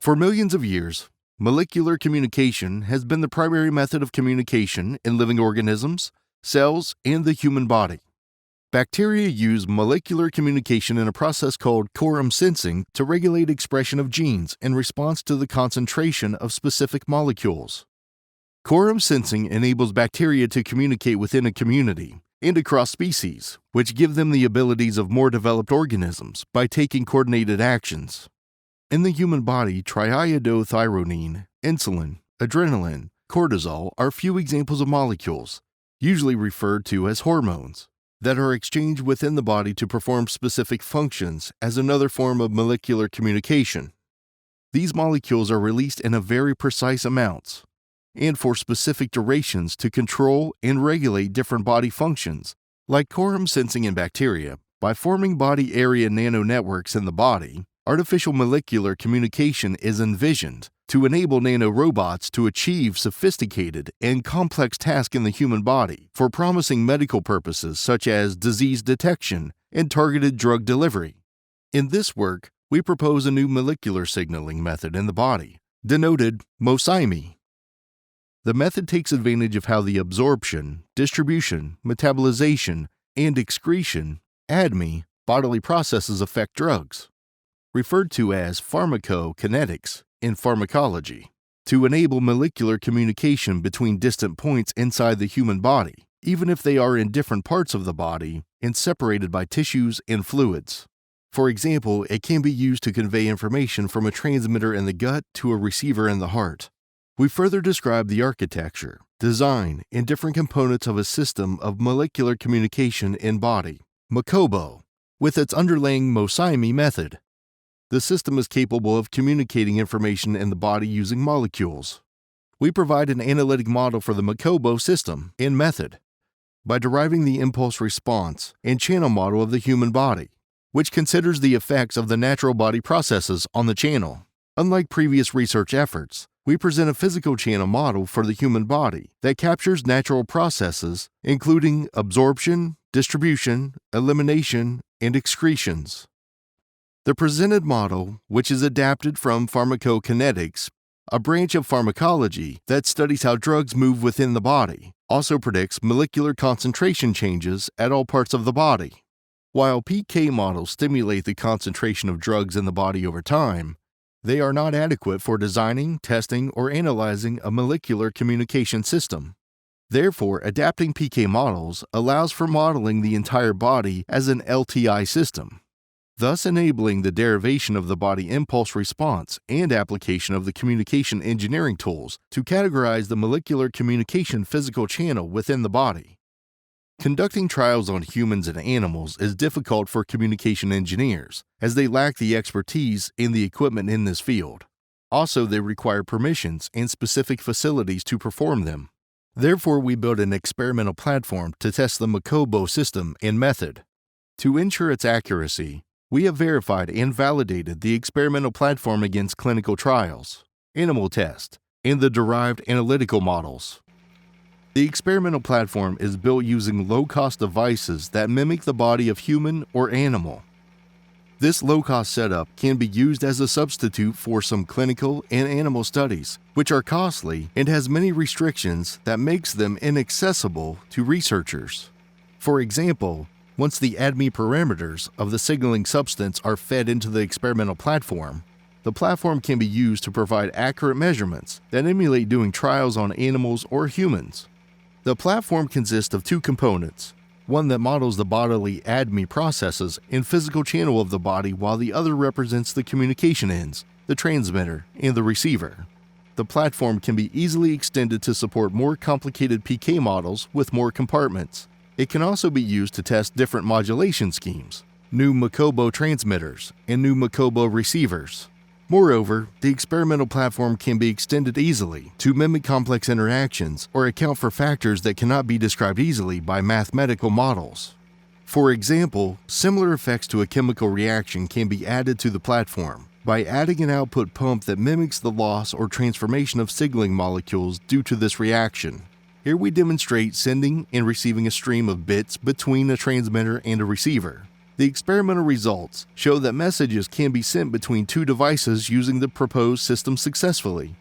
For millions of years, molecular communication has been the primary method of communication in living organisms, cells, and the human body. Bacteria use molecular communication in a process called quorum sensing to regulate expression of genes in response to the concentration of specific molecules. Quorum sensing enables bacteria to communicate within a community and across species, which give them the abilities of more developed organisms by taking coordinated actions. In the human body, triiodothyronine, insulin, adrenaline, cortisol are few examples of molecules, usually referred to as hormones, that are exchanged within the body to perform specific functions as another form of molecular communication. These molecules are released in a very precise amounts and for specific durations to control and regulate different body functions, like quorum sensing in bacteria. By forming body area nanonetworks in the body, artificial molecular communication is envisioned to enable nanorobots to achieve sophisticated and complex tasks in the human body for promising medical purposes such as disease detection and targeted drug delivery. In this work, we propose a new molecular signaling method in the body, denoted MoSiMe. The method takes advantage of how the absorption, distribution, metabolization, and excretion (ADME) bodily processes affect drugs, referred to as pharmacokinetics in pharmacology, to enable molecular communication between distant points inside the human body, even if they are in different parts of the body and separated by tissues and fluids. For example, it can be used to convey information from a transmitter in the gut to a receiver in the heart. We further describe the architecture, design, and different components of a system of molecular communication in body, MoCoBo, with its underlying MoSiMe method. The system is capable of communicating information in the body using molecules. We provide an analytic model for the MoCoBo system and method by deriving the impulse response and channel model of the human body, which considers the effects of the natural body processes on the channel. Unlike previous research efforts, we present a physical channel model for the human body that captures natural processes, including absorption, distribution, elimination, and excretions. The presented model, which is adapted from pharmacokinetics, a branch of pharmacology that studies how drugs move within the body, also predicts molecular concentration changes at all parts of the body. While PK models stimulate the concentration of drugs in the body over time, they are not adequate for designing, testing, or analyzing a molecular communication system. Therefore, adapting PK models allows for modeling the entire body as an LTI system, thus enabling the derivation of the body impulse response and application of the communication engineering tools to categorize the molecular communication physical channel within the body. Conducting trials on humans and animals is difficult for communication engineers, as they lack the expertise and the equipment in this field. Also, they require permissions and specific facilities to perform them. Therefore, we built an experimental platform to test the MoCoBo system and method. To ensure its accuracy, we have verified and validated the experimental platform against clinical trials, animal tests, and the derived analytical models. The experimental platform is built using low-cost devices that mimic the body of human or animal. This low-cost setup can be used as a substitute for some clinical and animal studies, which are costly and has many restrictions that makes them inaccessible to researchers. For example, once the ADME parameters of the signaling substance are fed into the experimental platform, the platform can be used to provide accurate measurements that emulate doing trials on animals or humans. The platform consists of two components, one that models the bodily ADME processes and physical channel of the body, while the other represents the communication ends, the transmitter, and the receiver. The platform can be easily extended to support more complicated PK models with more compartments. It can also be used to test different modulation schemes, new MoCoBo transmitters, and new MoCoBo receivers. Moreover, the experimental platform can be extended easily to mimic complex interactions or account for factors that cannot be described easily by mathematical models. For example, similar effects to a chemical reaction can be added to the platform by adding an output pump that mimics the loss or transformation of signaling molecules due to this reaction. Here we demonstrate sending and receiving a stream of bits between a transmitter and a receiver. The experimental results show that messages can be sent between two devices using the proposed system successfully.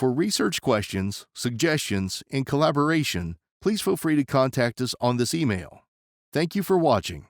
For research questions, suggestions, and collaboration, please feel free to contact us on this email. Thank you for watching.